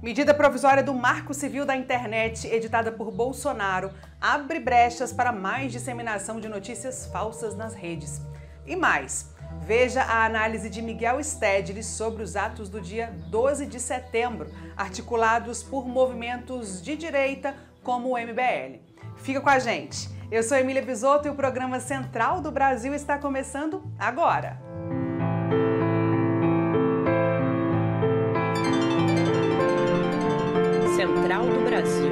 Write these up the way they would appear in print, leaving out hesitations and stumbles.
Medida provisória do Marco Civil da Internet, editada por Bolsonaro, abre brechas para mais disseminação de notícias falsas nas redes. E mais, veja a análise de Miguel Stedley sobre os atos do dia 12 de setembro, articulados por movimentos de direita como o MBL. Fica com a gente! Eu sou Emília Bisotto e o programa Central do Brasil está começando agora! Central do Brasil.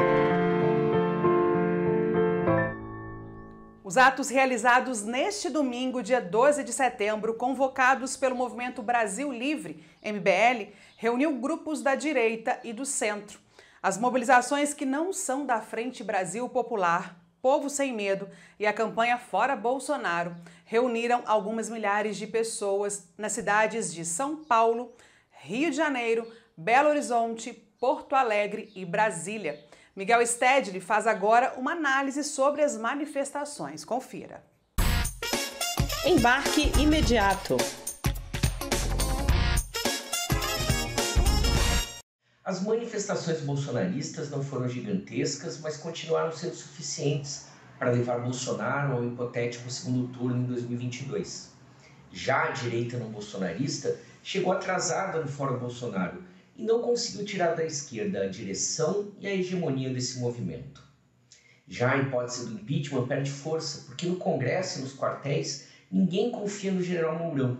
Os atos realizados neste domingo, dia 12 de setembro, convocados pelo Movimento Brasil Livre, MBL, reuniu grupos da direita e do centro. As mobilizações que não são da Frente Brasil Popular, Povo Sem Medo e a campanha Fora Bolsonaro reuniram algumas milhares de pessoas nas cidades de São Paulo, Rio de Janeiro, Belo Horizonte, Porto Alegre e Brasília. Miguel Stedley faz agora uma análise sobre as manifestações. Confira. Embarque imediato. As manifestações bolsonaristas não foram gigantescas, mas continuaram sendo suficientes para levar Bolsonaro ao hipotético segundo turno em 2022. Já a direita não bolsonarista chegou atrasada no Fora Bolsonaro e não conseguiu tirar da esquerda a direção e a hegemonia desse movimento. Já a hipótese do impeachment perde força, porque no Congresso e nos quartéis ninguém confia no general Mourão.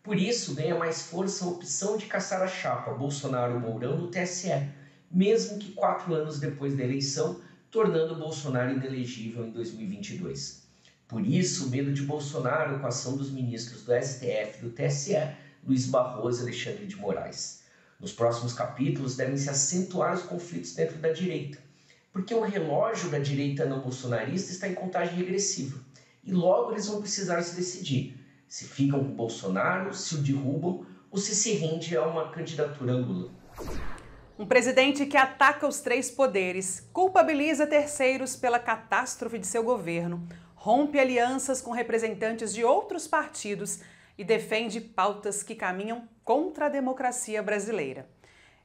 Por isso ganha mais força a opção de caçar a chapa Bolsonaro-Mourão no TSE, mesmo que 4 anos depois da eleição, tornando Bolsonaro inelegível em 2022. Por isso, o medo de Bolsonaro com a ação dos ministros do STF e do TSE, Luiz Barroso e Alexandre de Moraes. Nos próximos capítulos devem se acentuar os conflitos dentro da direita, porque o relógio da direita não bolsonarista está em contagem regressiva, e logo eles vão precisar se decidir se ficam com Bolsonaro, se o derrubam ou se rende a uma candidatura Lula. Um presidente que ataca os 3 poderes, culpabiliza terceiros pela catástrofe de seu governo, rompe alianças com representantes de outros partidos e defende pautas que caminham contra a democracia brasileira.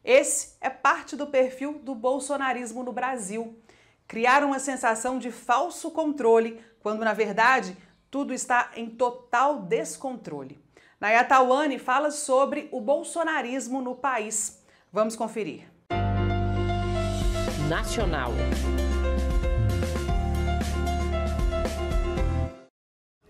Esse é parte do perfil do bolsonarismo no Brasil. Criar uma sensação de falso controle, quando na verdade tudo está em total descontrole. Naya Tawani fala sobre o bolsonarismo no país. Vamos conferir. Nacional.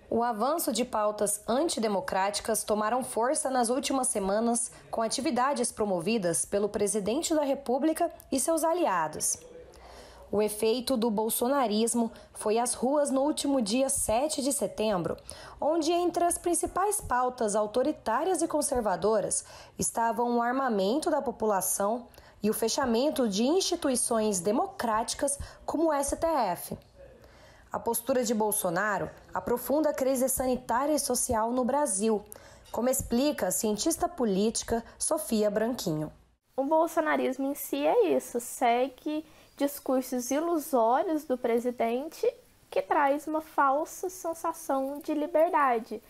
O avanço de pautas antidemocráticas tomaram força nas últimas semanas com atividades promovidas pelo presidente da República e seus aliados. O efeito do bolsonarismo foi às ruas no último dia 7 de setembro, onde entre as principais pautas autoritárias e conservadoras estavam o armamento da população e o fechamento de instituições democráticas como o STF. A postura de Bolsonaro aprofunda a crise sanitária e social no Brasil, como explica a cientista política Sofia Branquinho. O bolsonarismo em si é isso, segue discursos ilusórios do presidente que traz uma falsa sensação de liberdade,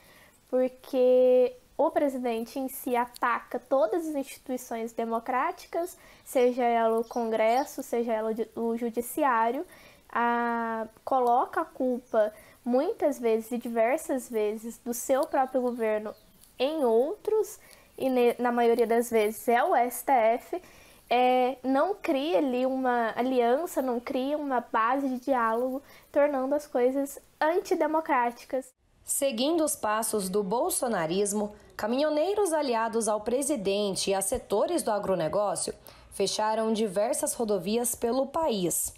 porque o presidente em si ataca todas as instituições democráticas, seja ela o Congresso, seja ela o Judiciário, coloca a culpa muitas vezes e diversas vezes do seu próprio governo em outros, e na maioria das vezes é o STF, não cria ali uma aliança, não cria uma base de diálogo, tornando as coisas antidemocráticas. Seguindo os passos do bolsonarismo, caminhoneiros aliados ao presidente e a setores do agronegócio fecharam diversas rodovias pelo país.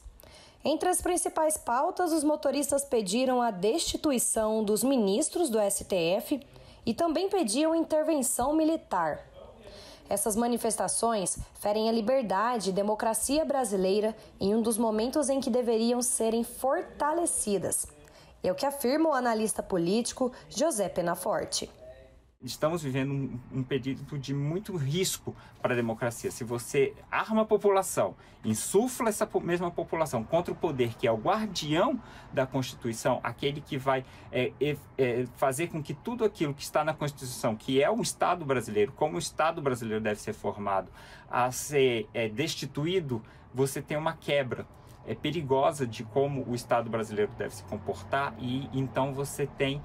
Entre as principais pautas, os motoristas pediram a destituição dos ministros do STF e também pediam intervenção militar. Essas manifestações ferem a liberdade e democracia brasileira em um dos momentos em que deveriam serem fortalecidas. É o que afirma o analista político José Penaforte. Estamos vivendo um período de muito risco para a democracia. Se você arma a população, insufla essa mesma população contra o poder que é o guardião da Constituição, aquele que vai fazer com que tudo aquilo que está na Constituição, que é o Estado brasileiro, como o Estado brasileiro deve ser formado, a ser destituído, você tem uma quebra perigosa de como o Estado brasileiro deve se comportar e então você tem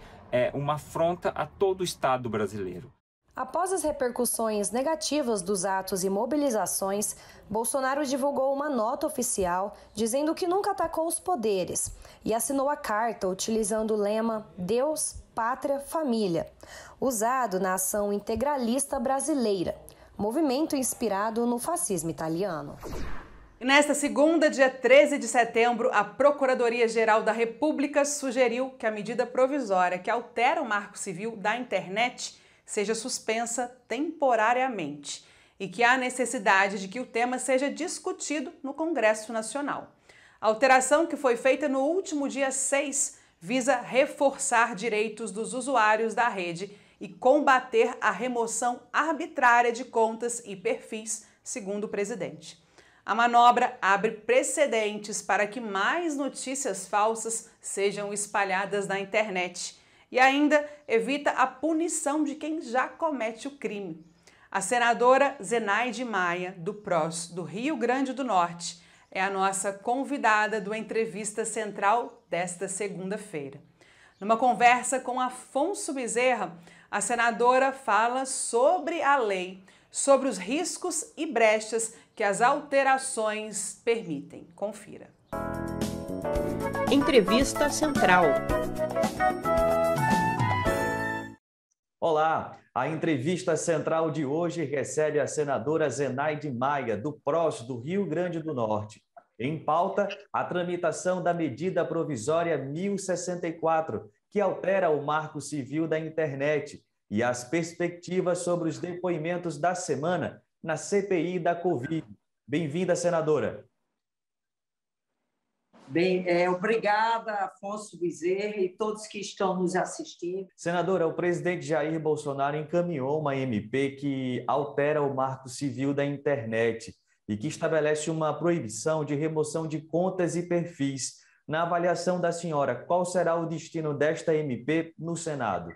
uma afronta a todo o Estado brasileiro. Após as repercussões negativas dos atos e mobilizações, Bolsonaro divulgou uma nota oficial dizendo que nunca atacou os poderes e assinou a carta utilizando o lema Deus, Pátria, Família, usado na Ação Integralista Brasileira, movimento inspirado no fascismo italiano. E nesta segunda, dia 13 de setembro, a Procuradoria-Geral da República sugeriu que a medida provisória que altera o Marco Civil da internet seja suspensa temporariamente e que há necessidade de que o tema seja discutido no Congresso Nacional. A alteração, que foi feita no último dia 6, visa reforçar direitos dos usuários da rede e combater a remoção arbitrária de contas e perfis, segundo o presidente. A manobra abre precedentes para que mais notícias falsas sejam espalhadas na internet e ainda evita a punição de quem já comete o crime. A senadora Zenaide Maia, do PROS do Rio Grande do Norte, é a nossa convidada do Entrevista Central desta segunda-feira. Numa conversa com Afonso Bezerra, a senadora fala sobre a lei, sobre os riscos e brechas que as alterações permitem. Confira. Entrevista Central. Olá, a Entrevista Central de hoje recebe a senadora Zenaide Maia, do PROS do Rio Grande do Norte. Em pauta, a tramitação da medida provisória 1064, que altera o Marco Civil da internet, e as perspectivas sobre os depoimentos da semana na CPI da Covid. Bem-vinda, senadora. Bem, obrigada, Afonso Bezerra e todos que estão nos assistindo. Senadora, o presidente Jair Bolsonaro encaminhou uma MP que altera o Marco Civil da internet e que estabelece uma proibição de remoção de contas e perfis. Na avaliação da senhora, qual será o destino desta MP no Senado?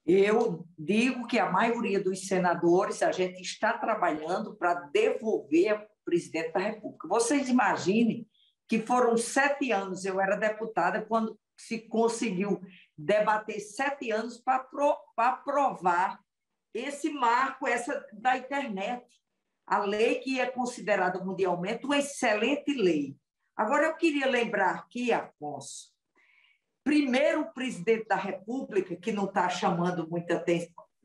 Eu digo que a maioria dos senadores, a gente está trabalhando para devolver ao presidente da República. Vocês imaginem que foram 7 anos, eu era deputada, quando se conseguiu debater 7 anos para aprovar esse marco da internet, a lei que é considerada mundialmente uma excelente lei. Agora, eu queria lembrar aqui, Afonso, primeiro, o presidente da República, que não está chamando muita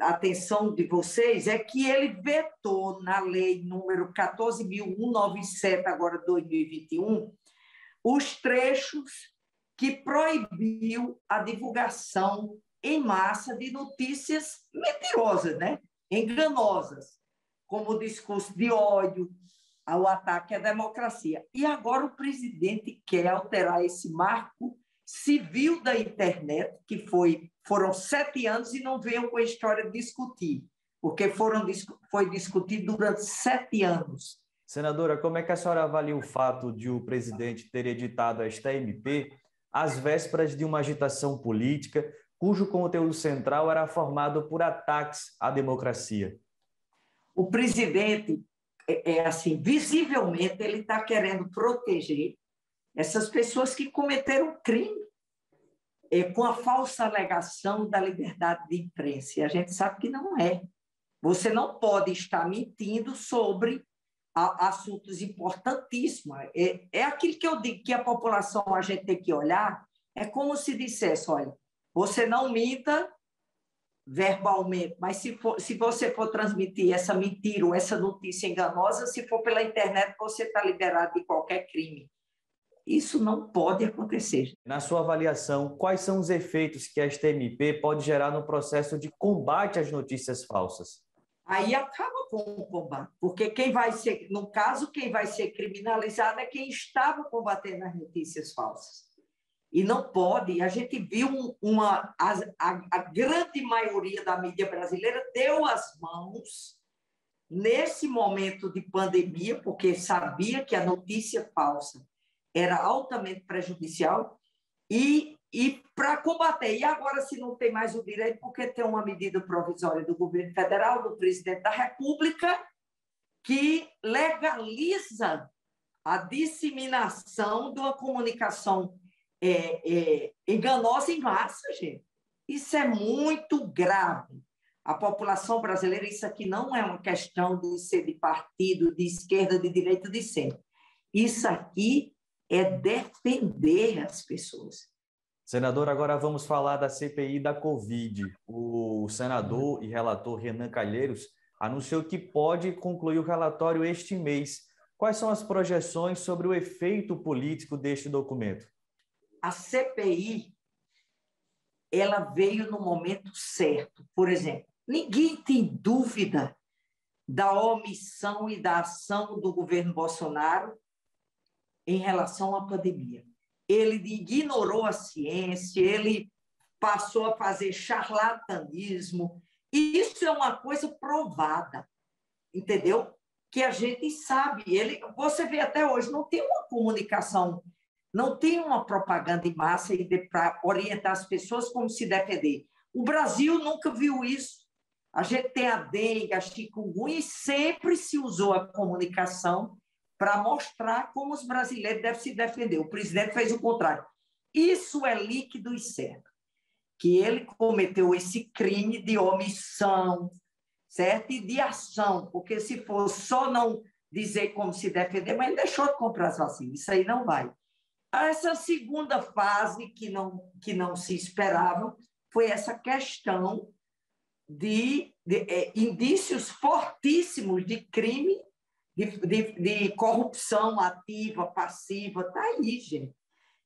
atenção de vocês, é que ele vetou na lei número 14.197, agora 2021, os trechos que proibiu a divulgação em massa de notícias mentirosas, né? Enganosas, como o discurso de ódio, ao ataque à democracia. E agora o presidente quer alterar esse marco civil da internet, que foram 7 anos e não venham com a história de discutir, porque foi discutido durante 7 anos. Senadora, como é que a senhora avalia o fato de o presidente ter editado esta MP às vésperas de uma agitação política, cujo conteúdo central era formado por ataques à democracia? O presidente, assim, visivelmente, ele está querendo proteger essas pessoas que cometeram crime com a falsa alegação da liberdade de imprensa. E a gente sabe que não é. Você não pode estar mentindo sobre assuntos importantíssimos. É aquilo que eu digo que a população, a gente tem que olhar, é como se dissesse, olha, você não minta verbalmente, mas se você for transmitir essa mentira ou essa notícia enganosa, se for pela internet, você está liberado de qualquer crime. Isso não pode acontecer. Na sua avaliação, quais são os efeitos que esta MP pode gerar no processo de combate às notícias falsas? Aí acaba com o combate, porque quem vai ser criminalizado é quem estava combatendo as notícias falsas. E não pode. A gente viu a grande maioria da mídia brasileira deu as mãos nesse momento de pandemia, porque sabia que a notícia falsa era altamente prejudicial, e para combater. E agora, se não tem mais o direito, porque tem uma medida provisória do governo federal, do presidente da República, que legaliza a disseminação de uma comunicação enganosa em massa, gente. Isso é muito grave. A população brasileira, isso aqui não é uma questão de ser de partido, de esquerda, de direita, de centro. Isso aqui é defender as pessoas. Senador, agora vamos falar da CPI da Covid. O senador e relator Renan Calheiros anunciou que pode concluir o relatório este mês. Quais são as projeções sobre o efeito político deste documento? A CPI, ela veio no momento certo. Por exemplo, ninguém tem dúvida da omissão e da ação do governo Bolsonaro em relação à pandemia. Ele ignorou a ciência, ele passou a fazer charlatanismo. E isso é uma coisa provada, entendeu? Que a gente sabe. Você vê até hoje, não tem uma comunicação, não tem uma propaganda em massa para orientar as pessoas como se defender. O Brasil nunca viu isso. A gente tem a dengue, a chikungunya, e sempre se usou a comunicação para mostrar como os brasileiros devem se defender. O presidente fez o contrário. Isso é líquido e certo, que ele cometeu esse crime de omissão, certo? E de ação, porque se for só não dizer como se defender, mas ele deixou de comprar as vacinas, isso aí não vai. Essa segunda fase que não se esperava foi essa questão de indícios fortíssimos de crime, de corrupção ativa, passiva. Está aí, gente.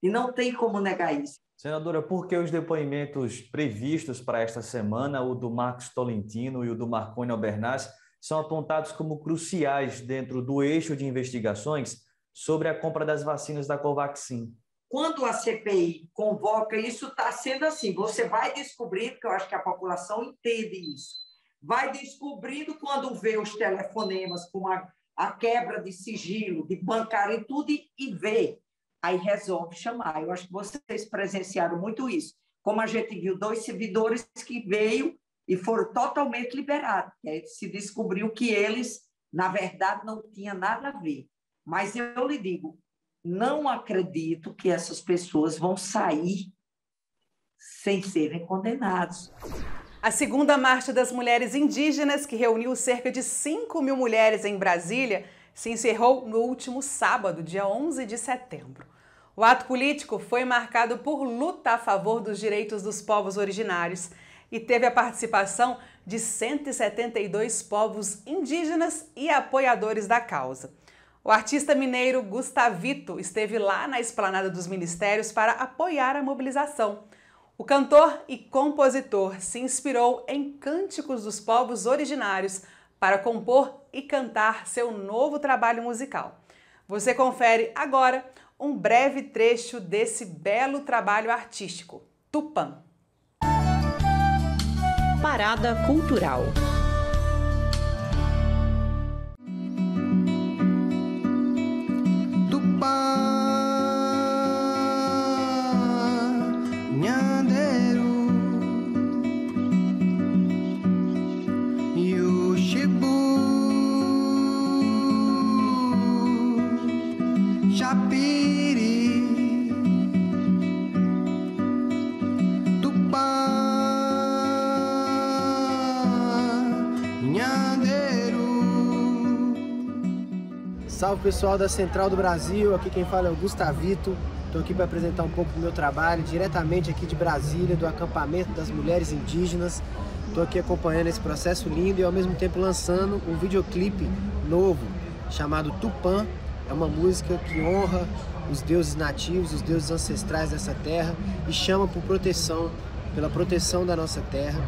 E não tem como negar isso. Senadora, por que os depoimentos previstos para esta semana, o do Marcos Tolentino e o do Marconi Albernaz, são apontados como cruciais dentro do eixo de investigações sobre a compra das vacinas da Covaxin? Quando a CPI convoca, isso está sendo assim, você vai descobrindo, que eu acho que a população entende isso, vai descobrindo quando vê os telefonemas com a quebra de sigilo, de bancário e tudo, e vê. Aí resolve chamar. Eu acho que vocês presenciaram muito isso. Como a gente viu 2 servidores que veio e foram totalmente liberados. Aí se descobriu que eles, na verdade, não tinham nada a ver. Mas eu lhe digo, não acredito que essas pessoas vão sair sem serem condenados. A segunda Marcha das Mulheres Indígenas, que reuniu cerca de 5.000 mulheres em Brasília, se encerrou no último sábado, dia 11 de setembro. O ato político foi marcado por luta a favor dos direitos dos povos originários e teve a participação de 172 povos indígenas e apoiadores da causa. O artista mineiro Gustavito esteve lá na esplanada dos ministérios para apoiar a mobilização. O cantor e compositor se inspirou em cânticos dos povos originários para compor e cantar seu novo trabalho musical. Você confere agora um breve trecho desse belo trabalho artístico, Tupã. Parada Cultural. Salve pessoal da Central do Brasil, aqui quem fala é o Gustavito. Estou aqui para apresentar um pouco do meu trabalho, diretamente aqui de Brasília, do acampamento das mulheres indígenas. Estou aqui acompanhando esse processo lindo e ao mesmo tempo lançando um videoclipe novo, chamado Tupã. É uma música que honra os deuses nativos, os deuses ancestrais dessa terra e chama por proteção, pela proteção da nossa terra.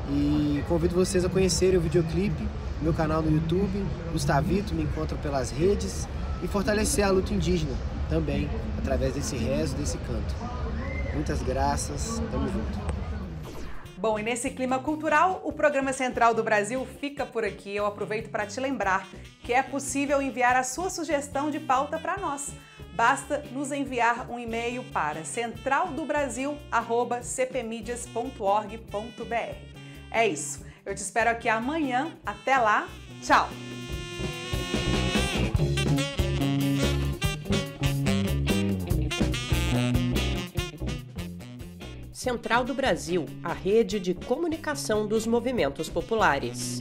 E convido vocês a conhecerem o videoclipe, meu canal no YouTube, Gustavito, me encontram pelas redes, e fortalecer a luta indígena também, através desse rezo, desse canto. Muitas graças, tamo junto. Bom, e nesse clima cultural, o Programa Central do Brasil fica por aqui. Eu aproveito para te lembrar que é possível enviar a sua sugestão de pauta para nós. Basta nos enviar um e-mail para centraldobrasil@cpmedias.org.br. É isso. Eu te espero aqui amanhã. Até lá. Tchau! Central do Brasil, a rede de comunicação dos movimentos populares.